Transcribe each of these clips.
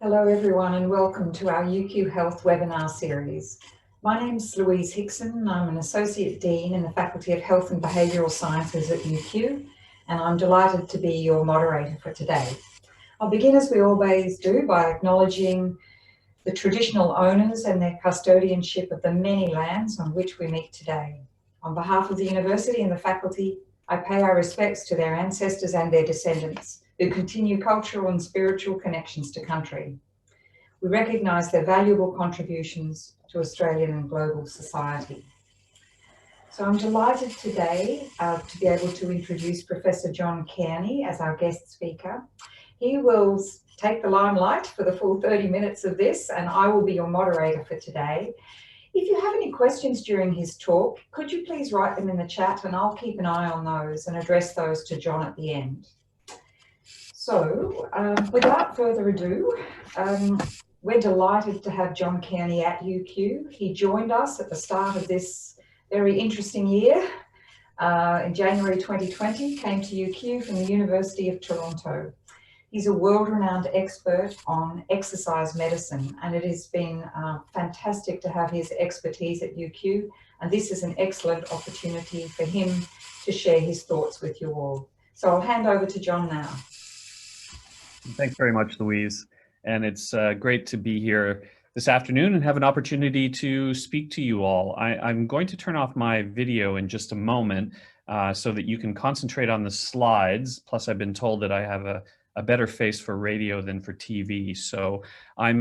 Hello everyone and welcome to our UQ Health webinar series. My name is Louise Hickson and I'm an Associate Dean in the Faculty of Health and Behavioural Sciences at UQ, and I'm delighted to be your moderator for today. I'll begin, as we always do, by acknowledging the traditional owners and their custodianship of the many lands on which we meet today. On behalf of the University and the faculty, I pay our respects to their ancestors and their descendants who continue cultural and spiritual connections to country. We recognise their valuable contributions to Australian and global society. So I'm delighted today to be able to introduce Professor John Cairney as our guest speaker. He will take the limelight for the full 30 minutes of this, and I will be your moderator for today. If you have any questions during his talk, could you please write them in the chat, and I'll keep an eye on those and address those to John at the end. So without further ado, we're delighted to have John Cairney at UQ. He joined us at the start of this very interesting year. In January 2020, came to UQ from the University of Toronto. He's a world-renowned expert on exercise medicine, and it has been fantastic to have his expertise at UQ, and this is an excellent opportunity for him to share his thoughts with you all. So I'll hand over to John now. Thanks very much, Louise. And it's great to be here this afternoon and have an opportunity to speak to you all. I'm going to turn off my video in just a moment so that you can concentrate on the slides. Plus, I've been told that I have a better face for radio than for TV. So I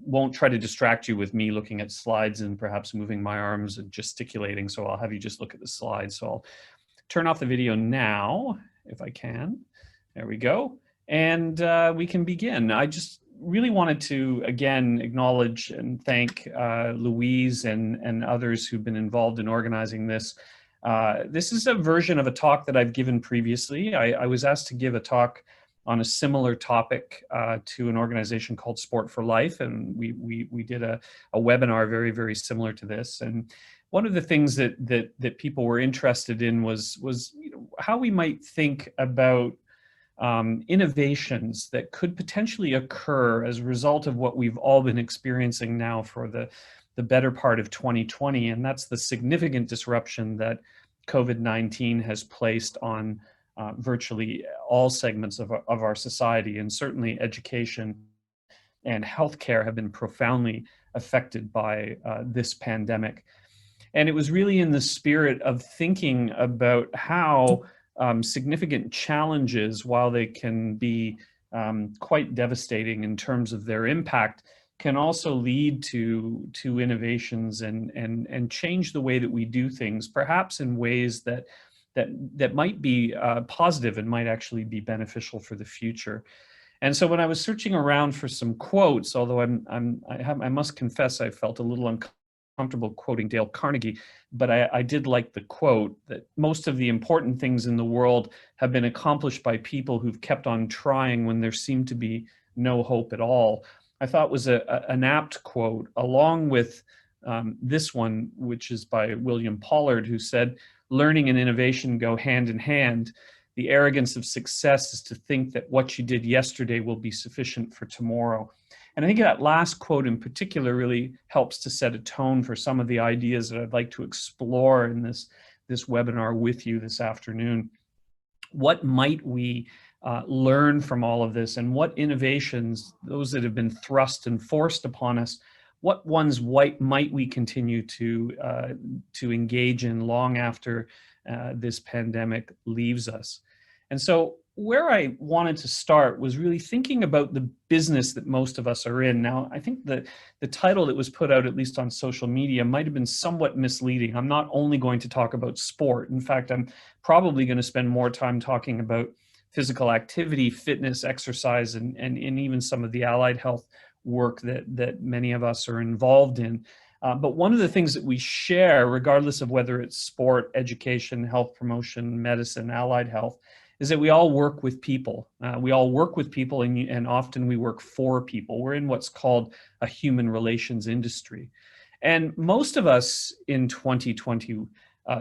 won't try to distract you with me looking at slides and perhaps moving my arms and gesticulating. So I'll have you just look at the slides. So I'll turn off the video now, if I can. There we go. And we can begin. I just really wanted to, again, acknowledge and thank Louise and others who've been involved in organizing this. This is a version of a talk that I've given previously. I was asked to give a talk on a similar topic to an organization called Sport for Life, and we did a webinar very, very similar to this. And one of the things that people were interested in was how we might think about innovations that could potentially occur as a result of what we've all been experiencing now for the better part of 2020, and that's the significant disruption that COVID-19 has placed on virtually all segments of our society, and certainly education and healthcare have been profoundly affected by this pandemic. And it was really in the spirit of thinking about how significant challenges, while they can be quite devastating in terms of their impact, can also lead to innovations and change the way that we do things, perhaps in ways that might be positive and might actually be beneficial for the future. And so when I was searching around for some quotes, although I must confess I felt a little uncomfortable quoting Dale Carnegie, but I did like the quote that most of the important things in the world have been accomplished by people who've kept on trying when there seemed to be no hope at all. I thought was an apt quote, along with this one, which is by William Pollard, who said, "Learning and innovation go hand in hand. The arrogance of success is to think that what you did yesterday will be sufficient for tomorrow." And I think that last quote in particular really helps to set a tone for some of the ideas that I'd like to explore in this webinar with you this afternoon. What might we learn from all of this, and what innovations, those that have been thrust and forced upon us, what ones might we continue to engage in long after this pandemic leaves us? And so where I wanted to start was really thinking about the business that most of us are in. Now, I think the title that was put out, at least on social media, might have been somewhat misleading. I'm not only going to talk about sport. In fact, I'm probably going to spend more time talking about physical activity, fitness, exercise, and even some of the allied health work that many of us are involved in. But one of the things that we share, regardless of whether it's sport, education, health promotion, medicine, allied health, is that we all work with people. We all work with people, and often we work for people. We're in what's called a human relations industry. And most of us in 2020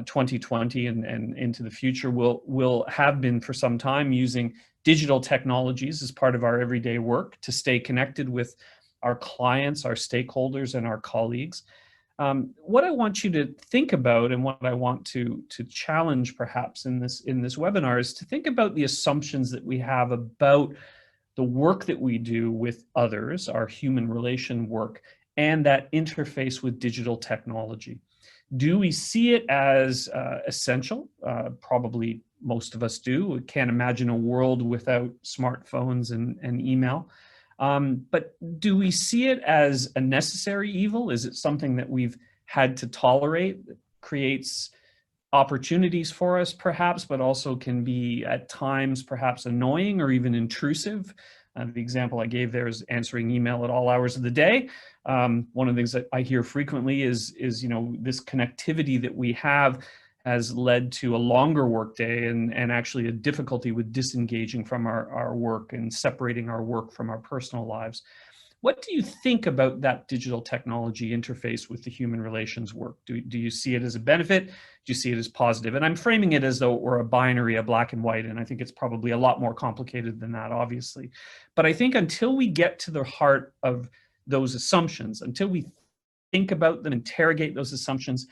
2020 and into the future will have been for some time using digital technologies as part of our everyday work to stay connected with our clients, our stakeholders, and our colleagues. What I want you to think about, and what I want to challenge perhaps in this webinar, is to think about the assumptions that we have about the work that we do with others, our human relation work, and that interface with digital technology. Do we see it as essential? Probably most of us do. We can't imagine a world without smartphones and email. But do we see it as a necessary evil? Is it something that we've had to tolerate, that creates opportunities for us perhaps, but also can be at times perhaps annoying or even intrusive? The example I gave there is answering email at all hours of the day. One of the things that I hear frequently is this connectivity that we have has led to a longer workday and actually a difficulty with disengaging from our work and separating our work from our personal lives. What do you think about that digital technology interface with the human relations work? Do you see it as a benefit? Do you see it as positive? And I'm framing it as though we're a binary, a black and white, and I think it's probably a lot more complicated than that, obviously. But I think until we get to the heart of those assumptions, until we think about them, interrogate those assumptions,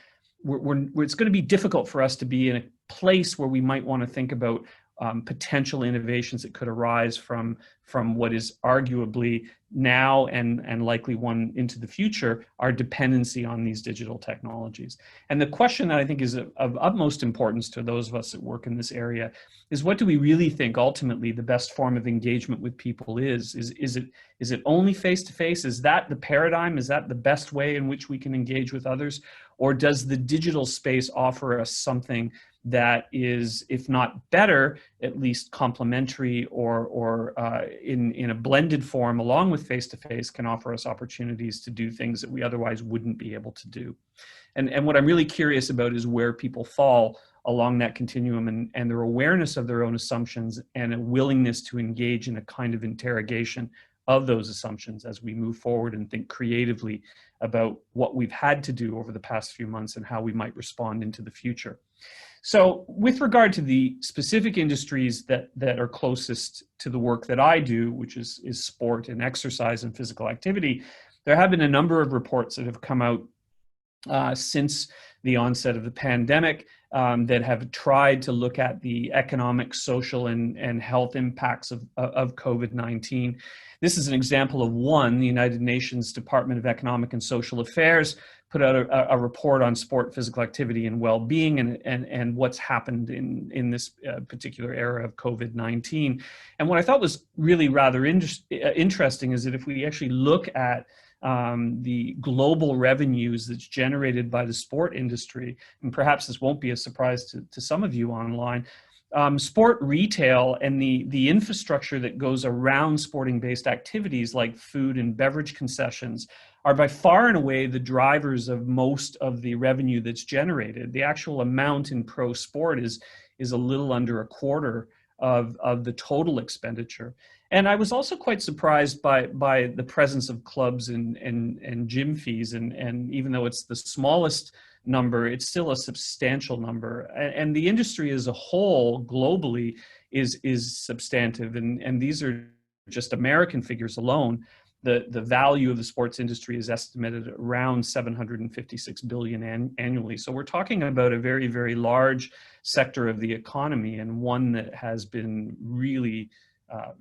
it's going to be difficult for us to be in a place where we might want to think about potential innovations that could arise from what is arguably now and likely one into the future, our dependency on these digital technologies. And the question that I think is of utmost importance to those of us that work in this area is, what do we really think ultimately the best form of engagement with people is? Is it only face-to-face? Is that the paradigm? Is that the best way in which we can engage with others? Or does the digital space offer us something that is, if not better, at least complementary or in a blended form along with face-to-face, can offer us opportunities to do things that we otherwise wouldn't be able to do? And what I'm really curious about is where people fall along that continuum and their awareness of their own assumptions and a willingness to engage in a kind of interrogation of those assumptions as we move forward and think creatively about what we've had to do over the past few months and how we might respond into the future. So with regard to the specific industries that are closest to the work that I do, which is sport and exercise and physical activity, there have been a number of reports that have come out since the onset of the pandemic that have tried to look at the economic, social, and health impacts of COVID-19. This is an example of one. The United Nations Department of Economic and Social Affairs put out a report on sport, physical activity, and well-being, and what's happened in this particular era of COVID-19. And what I thought was really rather interesting is that if we actually look at the global revenues that's generated by the sport industry, and perhaps this won't be a surprise to some of you online, sport retail and the infrastructure that goes around sporting-based activities like food and beverage concessions are by far and away the drivers of most of the revenue that's generated. The actual amount in pro sport is a little under a quarter of the total expenditure. And I was also quite surprised by the presence of clubs and gym fees. And even though it's the smallest number, it's still a substantial number. And the industry as a whole globally is substantive. And these are just American figures alone. The value of the sports industry is estimated at around $756 billion annually. So we're talking about a very, very large sector of the economy, and one that has been really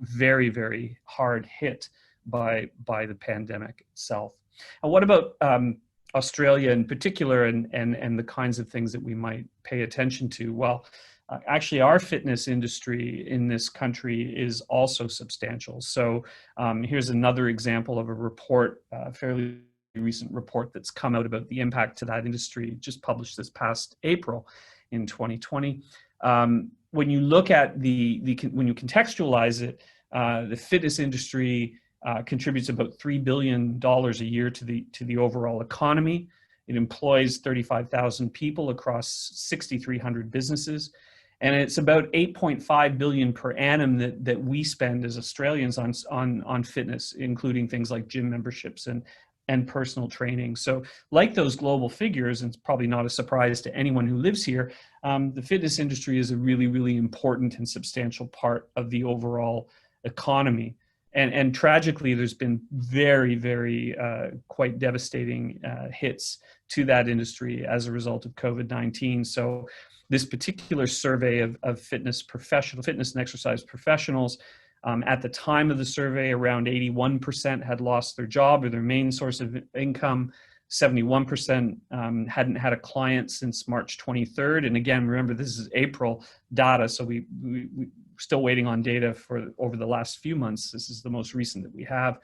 very, very hard hit by the pandemic itself. And what about Australia in particular, and the kinds of things that we might pay attention to? Well, actually, our fitness industry in this country is also substantial. So here's another example of a report, a fairly recent report that's come out about the impact to that industry, just published this past April in 2020. When you look at when you contextualize it, the fitness industry contributes about $3 billion a year to the overall economy. It employs 35,000 people across 6,300 businesses. And it's about $8.5 billion per annum that we spend as Australians on fitness, including things like gym memberships and and personal training. So like those global figures, and it's probably not a surprise to anyone who lives here, the fitness industry is a really, really important and substantial part of the overall economy. And tragically, there's been very, very quite devastating hits to that industry as a result of COVID-19. So this particular survey of fitness and exercise professionals, at the time of the survey, around 81% had lost their job or their main source of income. 71% hadn't had a client since March 23rd. And again, remember, this is April data, so we're still waiting on data for over the last few months. This is the most recent that we have.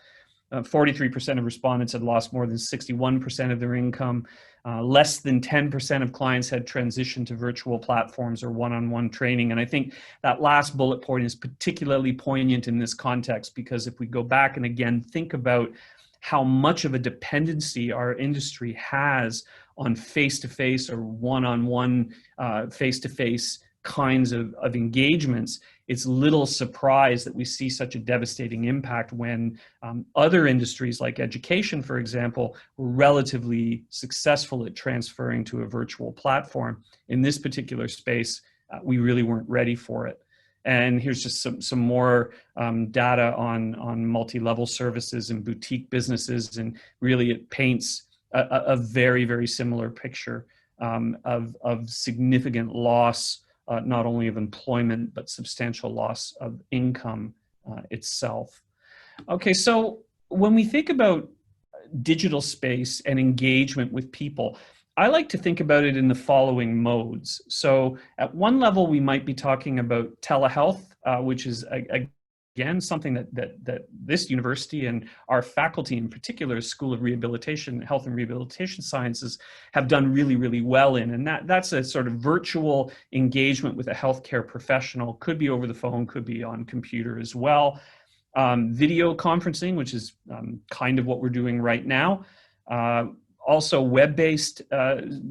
43% of respondents had lost more than 61% of their income. Less than 10% of clients had transitioned to virtual platforms or one-on-one training. And I think that last bullet point is particularly poignant in this context, because if we go back and again think about how much of a dependency our industry has on face-to-face or one-on-one face-to-face kinds of engagements, it's little surprise that we see such a devastating impact when other industries like education, for example, were relatively successful at transferring to a virtual platform. In this particular space, we really weren't ready for it. And here's just some more data on multi-level services and boutique businesses, and really it paints a very, very similar picture of significant loss, not only of employment, but substantial loss of income itself. Okay, so when we think about digital space and engagement with people, I like to think about it in the following modes. So at one level, we might be talking about telehealth, which is again something that this university and our faculty, in particular, School of Rehabilitation, Health and Rehabilitation Sciences, have done really, really well in. And that's a sort of virtual engagement with a healthcare professional. Could be over the phone, could be on computer as well. Video conferencing, which is kind of what we're doing right now. Also web-based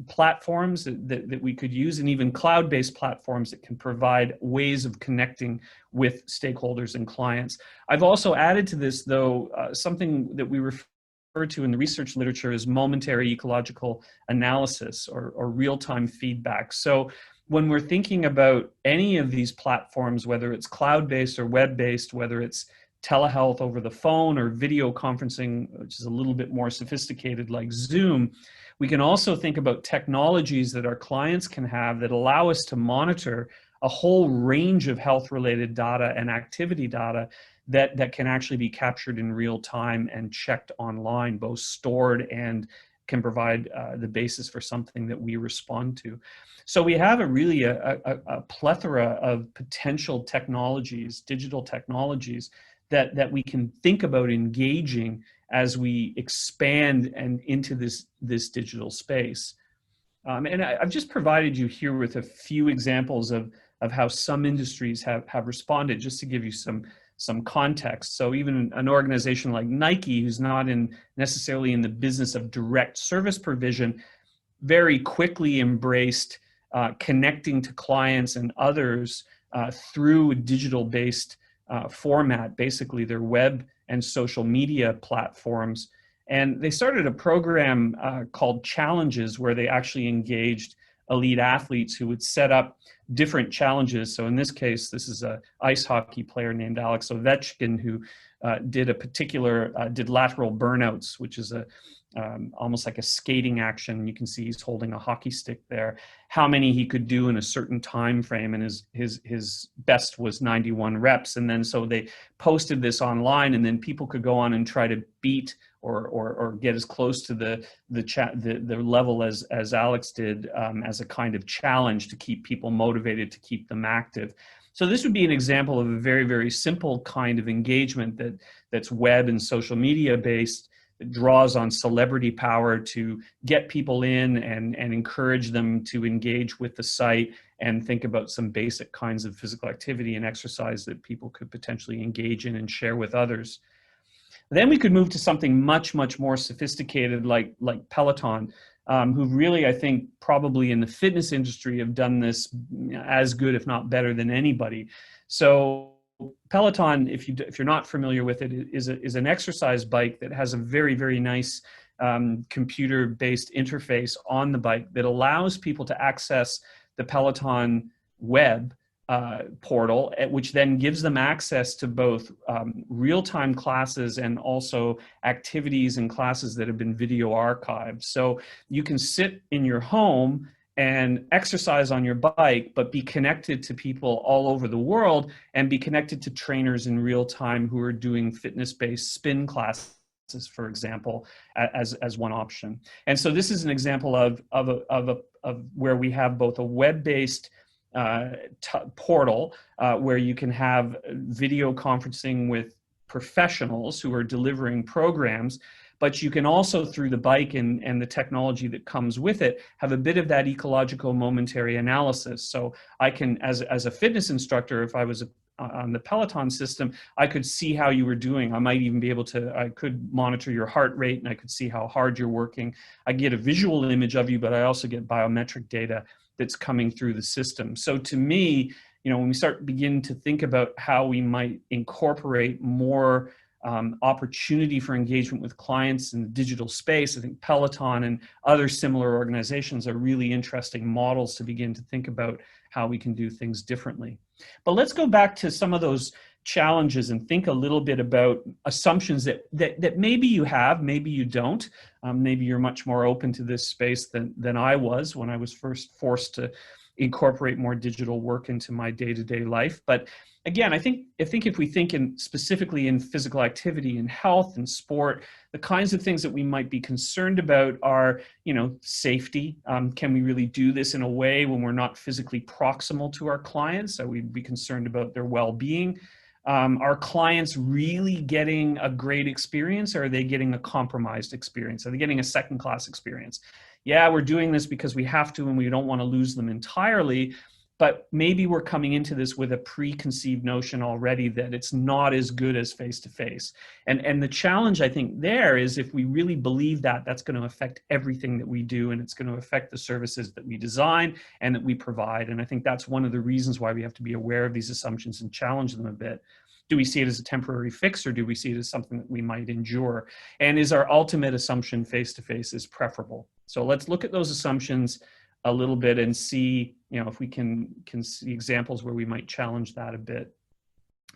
platforms that we could use, and even cloud-based platforms that can provide ways of connecting with stakeholders and clients. I've also added to this, though, something that we refer to in the research literature as momentary ecological analysis or real-time feedback. So when we're thinking about any of these platforms, whether it's cloud-based or web-based, whether it's telehealth over the phone or video conferencing, which is a little bit more sophisticated like Zoom, we can also think about technologies that our clients can have that allow us to monitor a whole range of health-related data and activity data that can actually be captured in real time and checked online, both stored and can provide the basis for something that we respond to. So we have a plethora of potential technologies, digital technologies, that we can think about engaging as we expand and into this digital space. And I've just provided you here with a few examples of how some industries have responded, just to give you some context. So even an organization like Nike, who's not necessarily in the business of direct service provision, very quickly embraced connecting to clients and others through a digital-based format, basically their web and social media platforms. And they started a program called Challenges, where they actually engaged elite athletes who would set up different challenges. So in this case, this is an ice hockey player named Alex Ovechkin, who did lateral burnouts, which is almost like a skating action. You can see he's holding a hockey stick there. How many he could do in a certain time frame, and his best was 91 reps. And then so they posted this online, and then people could go on and try to beat or get as close to the level as Alex did, as a kind of challenge to keep people motivated, to keep them active. So this would be an example of a very, very simple kind of engagement that's web and social media based, that draws on celebrity power to get people in and encourage them to engage with the site and think about some basic kinds of physical activity and exercise that people could potentially engage in and share with others. Then we could move to something much, much more sophisticated like Peloton, who really, I think, probably in the fitness industry have done this as good, if not better, than anybody. So Peloton, if you're not familiar with it, is an exercise bike that has a very, very nice computer-based interface on the bike that allows people to access the Peloton web portal, which then gives them access to both real-time classes and also activities and classes that have been video archived. So you can sit in your home and exercise on your bike, but be connected to people all over the world and be connected to trainers in real time who are doing fitness-based spin classes, for example, as one option. And so this is an example of where we have both a web-based portal where you can have video conferencing with professionals who are delivering programs, but you can also, through the bike and the technology that comes with it, have a bit of that ecological momentary analysis. So I can, as a fitness instructor, if I was on the Peloton system, I could see how you were doing. I might even be able to, I could monitor your heart rate and I could see how hard you're working. I get a visual image of you, but I also get biometric data that's coming through the system. So to me, when we begin to think about how we might incorporate more opportunity for engagement with clients in the digital space, I think Peloton and other similar organizations are really interesting models to begin to think about how we can do things differently. But let's go back to some of those challenges and think a little bit about assumptions that maybe you have, maybe you don't. Maybe you're much more open to this space than I was when I was first forced to incorporate more digital work into my day-to-day life. But again, I think if we think specifically in physical activity and health and sport, the kinds of things that we might be concerned about are, safety. Can we really do this in a way when we're not physically proximal to our clients? Are we be concerned about their well-being? Are clients really getting a great experience, or are they getting a compromised experience? Are they getting a second-class experience? Yeah, we're doing this because we have to and we don't want to lose them entirely, but maybe we're coming into this with a preconceived notion already that it's not as good as face-to-face. And the challenge, I think, there is if we really believe that, that's going to affect everything that we do, and it's going to affect the services that we design and that we provide. And I think that's one of the reasons why we have to be aware of these assumptions and challenge them a bit. Do we see it as a temporary fix, or do we see it as something that we might endure? And is our ultimate assumption face-to-face is preferable? So let's look at those assumptions a little bit and see, if we can see examples where we might challenge that a bit.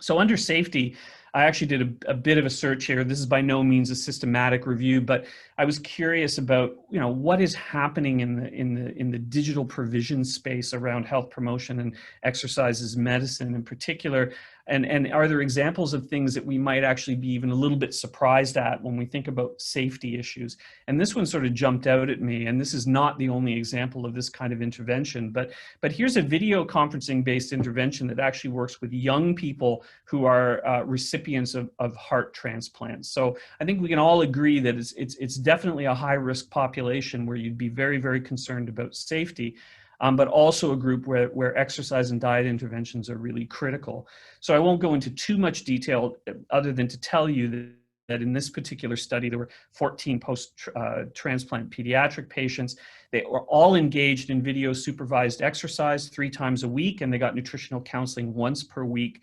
So under safety, I actually did a bit of a search here. This is by no means a systematic review, but I was curious about, what is happening in the digital provision space around health promotion and exercise medicine in particular. And are there examples of things that we might actually be even a little bit surprised at when we think about safety issues? And this one sort of jumped out at me, and this is not the only example of this kind of intervention, but here's a video conferencing based intervention that actually works with young people who are recipients of heart transplants. So I think we can all agree that it's definitely a high risk population where you'd be very, very concerned about safety. But also a group where exercise and diet interventions are really critical. So I won't go into too much detail other than to tell you that in this particular study, there were 14 post-transplant pediatric patients. They were all engaged in video supervised exercise 3 times a week, and they got nutritional counseling once per week.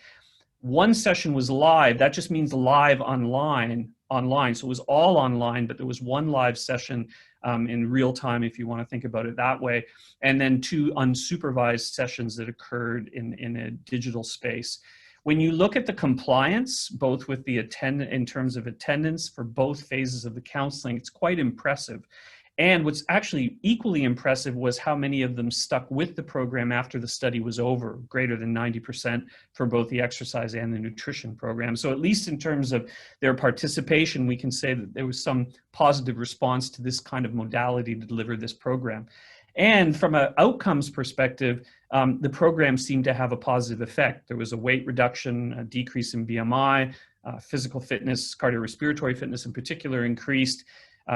One session was live. That just means live online. So it was all online, but there was one live session in real time, if you want to think about it that way, and then 2 unsupervised sessions that occurred in a digital space. When you look at the compliance, both with the in terms of attendance for both phases of the counseling, it's quite impressive. And what's actually equally impressive was how many of them stuck with the program after the study was over, greater than 90% for both the exercise and the nutrition program. So at least in terms of their participation, we can say that there was some positive response to this kind of modality to deliver this program. And from an outcomes perspective, the program seemed to have a positive effect. There was a weight reduction, a decrease in BMI, physical fitness, cardiorespiratory fitness in particular increased.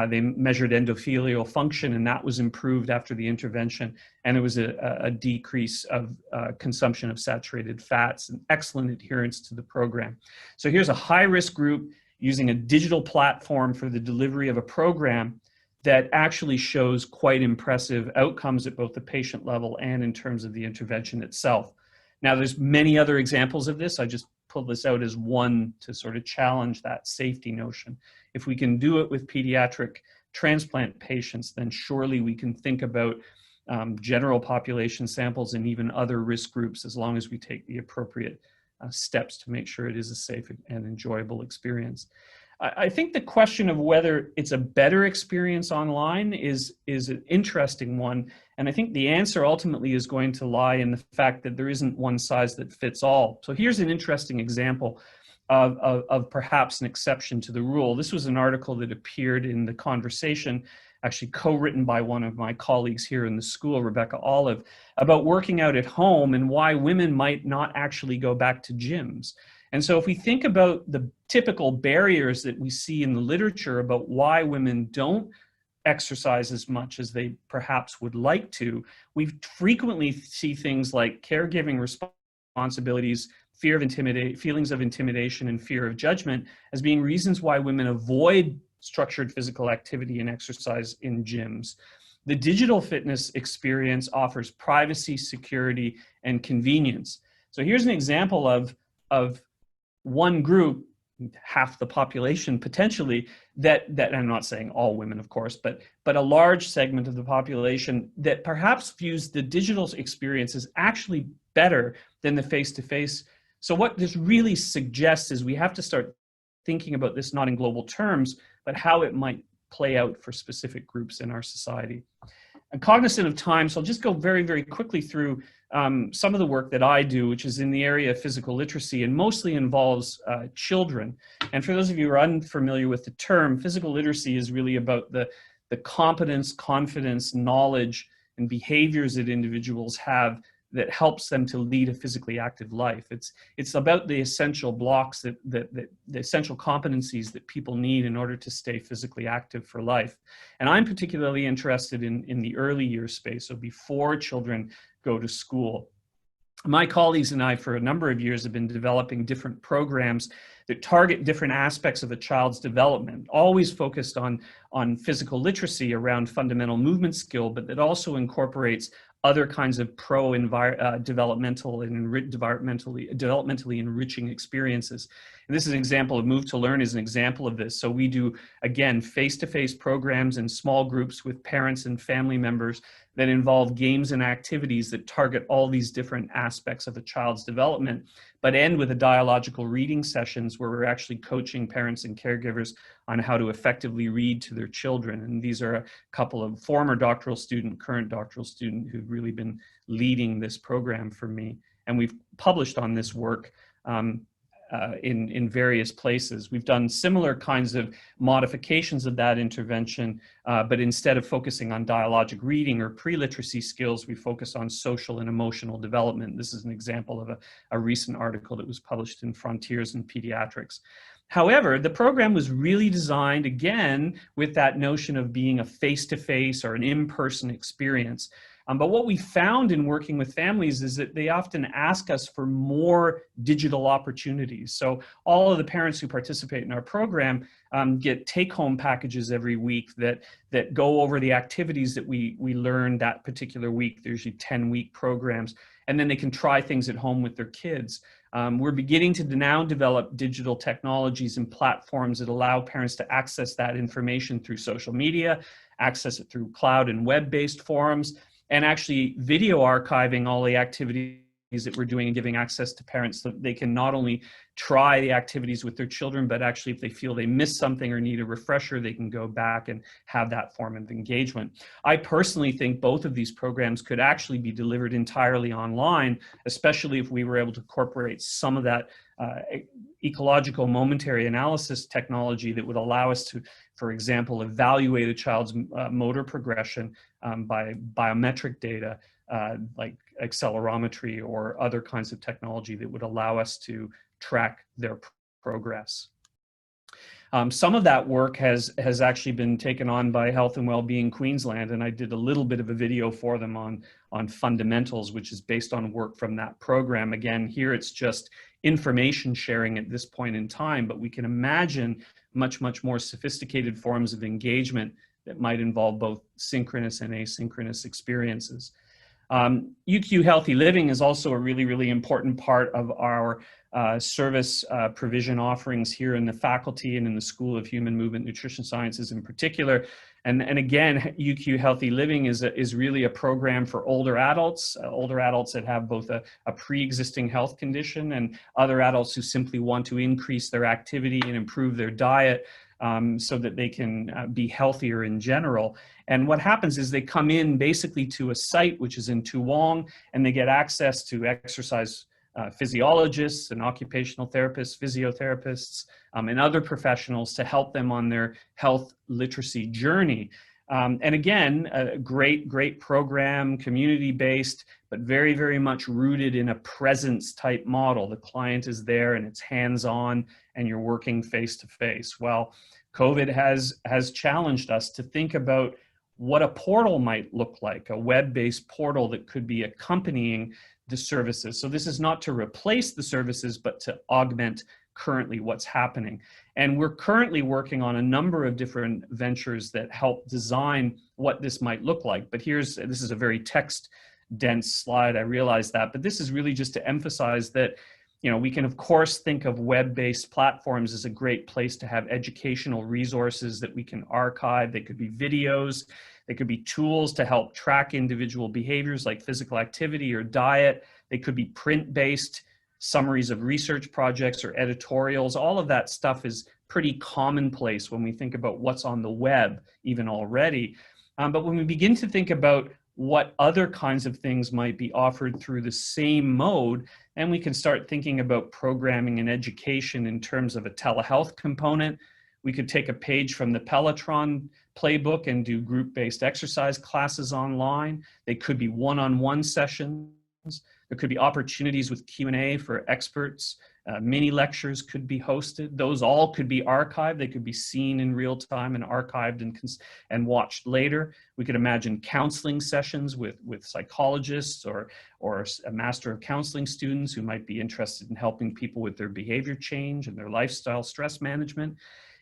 They measured endothelial function, and that was improved after the intervention. And there was a decrease of consumption of saturated fats and excellent adherence to the program. So here's a high-risk group using a digital platform for the delivery of a program that actually shows quite impressive outcomes at both the patient level and in terms of the intervention itself. Now, there's many other examples of this. I just pulled this out as one to sort of challenge that safety notion. If we can do it with pediatric transplant patients, then surely we can think about general population samples and even other risk groups, as long as we take the appropriate steps to make sure it is a safe and enjoyable experience. I think the question of whether it's a better experience online is an interesting one. And I think the answer ultimately is going to lie in the fact that there isn't one size that fits all. So here's an interesting example of perhaps an exception to the rule. This was an article that appeared in The Conversation, actually co-written by one of my colleagues here in the school, Rebecca Olive, about working out at home and why women might not actually go back to gyms. And so if we think about the typical barriers that we see in the literature about why women don't exercise as much as they perhaps would like to, we frequently see things like caregiving responsibilities, feelings of intimidation, and fear of judgment as being reasons why women avoid structured physical activity and exercise in gyms. The digital fitness experience offers privacy, security, and convenience. So here's an example of one group, half the population potentially, that I'm not saying all women, of course, but a large segment of the population that perhaps views the digital experience as actually better than the face-to-face. So what this really suggests is we have to start thinking about this not in global terms, but how it might play out for specific groups in our society. I'm cognizant of time, so I'll just go very, very quickly through some of the work that I do, which is in the area of physical literacy and mostly involves children. And for those of you who are unfamiliar with the term, physical literacy is really about the competence, confidence, knowledge, and behaviors that individuals have that helps them to lead a physically active life. It's about the essential blocks, the essential competencies that people need in order to stay physically active for life. And I'm particularly interested in the early years space, so before children go to school. My colleagues and I, for a number of years, have been developing different programs that target different aspects of a child's development, always focused on physical literacy around fundamental movement skill, but that also incorporates other kinds of developmental and developmentally enriching experiences. And this is an example of Move to Learn is an example of this. So we do, again, face-to-face programs in small groups with parents and family members that involve games and activities that target all these different aspects of a child's development, but end with a dialogical reading sessions where we're actually coaching parents and caregivers on how to effectively read to their children. And these are a couple of former doctoral student, current doctoral student who've really been leading this program for me. And we've published on this work in various places. We've done similar kinds of modifications of that intervention, but instead of focusing on dialogic reading or pre-literacy skills, we focus on social and emotional development. This is an example of a recent article that was published in Frontiers in Pediatrics. However, the program was really designed, again, with that notion of being a face-to-face or an in-person experience. But what we found in working with families is that they often ask us for more digital opportunities. So all of the parents who participate in our program get take-home packages every week that go over the activities that we learned that particular week. There's usually 10-week programs, and then they can try things at home with their kids. We're beginning to now develop digital technologies and platforms that allow parents to access that information through social media, access it through cloud and web-based forums, and actually video archiving all the activities that we're doing and giving access to parents so that they can not only try the activities with their children, but actually if they feel they missed something or need a refresher, they can go back and have that form of engagement. I personally think both of these programs could actually be delivered entirely online, especially if we were able to incorporate some of that ecological momentary analysis technology that would allow us to, for example, evaluate a child's motor progression by biometric data like accelerometry or other kinds of technology that would allow us to track their progress. Some of that work has actually been taken on by Health and Wellbeing Queensland, and I did a little bit of a video for them on fundamentals, which is based on work from that program. Again, here it's just information sharing at this point in time, but we can imagine much, much more sophisticated forms of engagement that might involve both synchronous and asynchronous experiences. UQ Healthy Living is also a really, really important part of our service provision offerings here in the faculty and in the School of Human Movement Nutrition Sciences in particular. And again, UQ Healthy Living is really a program for older adults that have both a pre-existing health condition and other adults who simply want to increase their activity and improve their diet so that they can be healthier in general. And what happens is they come in basically to a site which is in Toowong, and they get access to exercise physiologists and occupational therapists, physiotherapists, and other professionals to help them on their health literacy journey. And again, a great program, community-based, but very, very much rooted in a presence type model. The client is there and it's hands-on and you're working face-to-face. Well, COVID has challenged us to think about what a portal might look like, a web-based portal that could be accompanying the services. So this is not to replace the services, but to augment currently what's happening. And we're currently working on a number of different ventures that help design what this might look like. But this is a very text-dense slide, I realize that, but this is really just to emphasize that, you know, we can of course think of web-based platforms as a great place to have educational resources that we can archive. They could be videos, they could be tools to help track individual behaviors like physical activity or diet. They could be print-based summaries of research projects or editorials. All of that stuff is pretty commonplace when we think about what's on the web even already. But when we begin to think about what other kinds of things might be offered through the same mode, and we can start thinking about programming and education in terms of a telehealth component. We could take a page from the Peloton playbook and do group-based exercise classes online. They could be one-on-one sessions. There could be opportunities with Q&A for experts. Mini lectures could be hosted. Those all could be archived. They could be seen in real time and archived and watched later. We could imagine counseling sessions with psychologists or a master of counseling students who might be interested in helping people with their behavior change and their lifestyle stress management.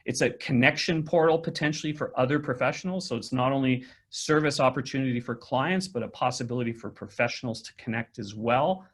It's a connection portal potentially for other professionals. So it's not only service opportunity for clients, but a possibility for professionals to connect as well.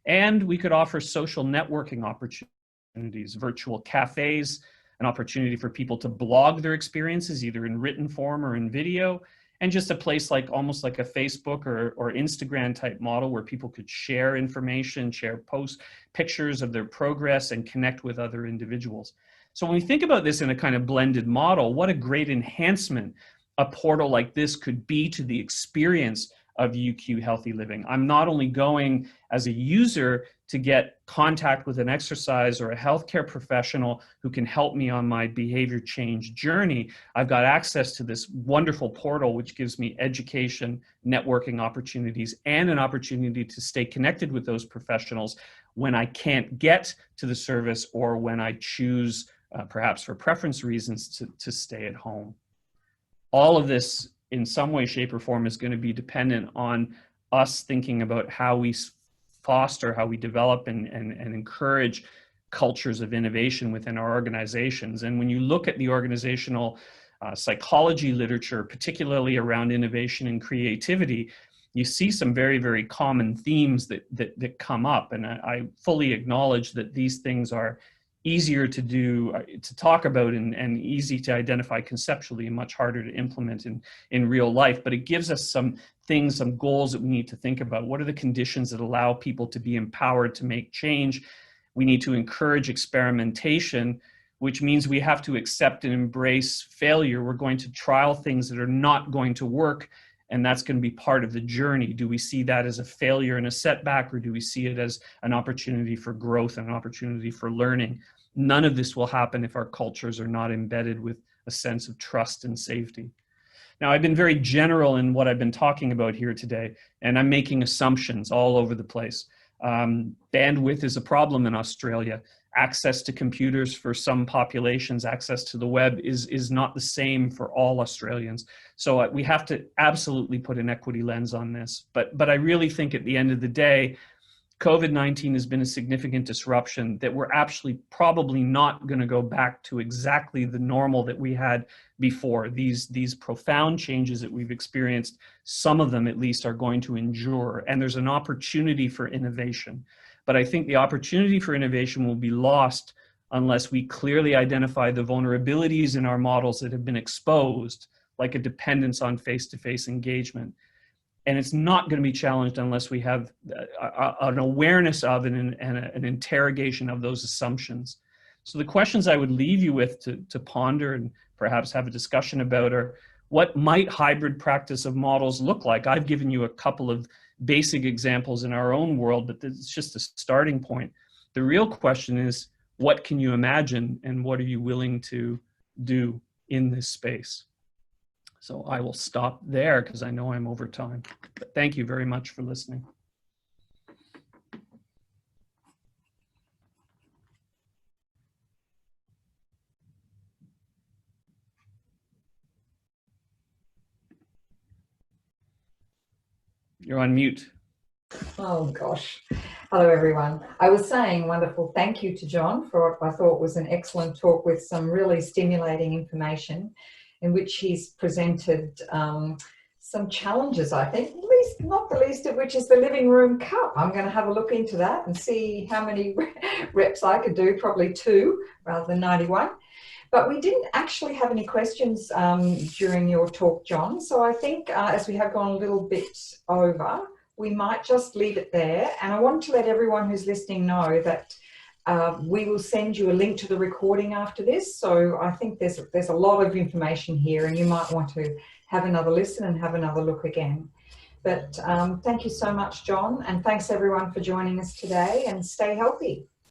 And we could offer social networking opportunities, virtual cafes, an opportunity for people to blog their experiences either in written form or in video, and just a place like almost like a Facebook or Instagram type model where people could share information, share posts, pictures of their progress, and connect with other individuals. So when we think about this in a kind of blended model, what a great enhancement a portal like this could be to the experience of UQ Healthy Living. I'm not only going as a user to get contact with an exercise or a healthcare professional who can help me on my behavior change journey. I've got access to this wonderful portal, which gives me education, networking opportunities, and an opportunity to stay connected with those professionals when I can't get to the service or when I choose, perhaps for preference reasons, to stay at home. All of this in some way, shape, or form is going to be dependent on us thinking about how we foster, how we develop and encourage cultures of innovation within our organizations. And when you look at the organizational psychology literature, particularly around innovation and creativity, you see some very, very common themes that come up. And I fully acknowledge that these things are easier to do, to talk about and easy to identify conceptually and much harder to implement in real life. But it gives us some things, some goals that we need to think about. What are the conditions that allow people to be empowered to make change? We need to encourage experimentation, which means we have to accept and embrace failure. We're going to trial things that are not going to work, and that's going to be part of the journey. Do we see that as a failure and a setback, or do we see it as an opportunity for growth and an opportunity for learning? None of this will happen if our cultures are not embedded with a sense of trust and safety. Now, I've been very general in what I've been talking about here today, and I'm making assumptions all over the place. Bandwidth is a problem in Australia. Access to computers for some populations, access to the web is not the same for all Australians. So we have to absolutely put an equity lens on this. But I really think at the end of the day, COVID-19 has been a significant disruption that we're actually probably not going to go back to exactly the normal that we had before. These profound changes that we've experienced, some of them at least, are going to endure, and there's an opportunity for innovation. But I think the opportunity for innovation will be lost unless we clearly identify the vulnerabilities in our models that have been exposed, like a dependence on face-to-face engagement. And it's not going to be challenged unless we have an awareness of and an interrogation of those assumptions. So the questions I would leave you with to ponder and perhaps have a discussion about are, what might hybrid practice of models look like? I've given you a couple of basic examples in our own world, but it's just a starting point. The real question is, what can you imagine and what are you willing to do in this space? So I will stop there because I know I'm over time. But thank you very much for listening. You're on mute. Oh gosh. Hello everyone. I was saying wonderful thank you to John for what I thought was an excellent talk with some really stimulating information in which he's presented some challenges, I think, not the least of which is the living room cup. I'm going to have a look into that and see how many reps I could do, probably 2 rather than 91. But we didn't actually have any questions during your talk, John. So I think as we have gone a little bit over, we might just leave it there. And I want to let everyone who's listening know that we will send you a link to the recording after this. So I think there's a lot of information here and you might want to have another listen and have another look again. But thank you so much, John. And thanks everyone for joining us today, and stay healthy.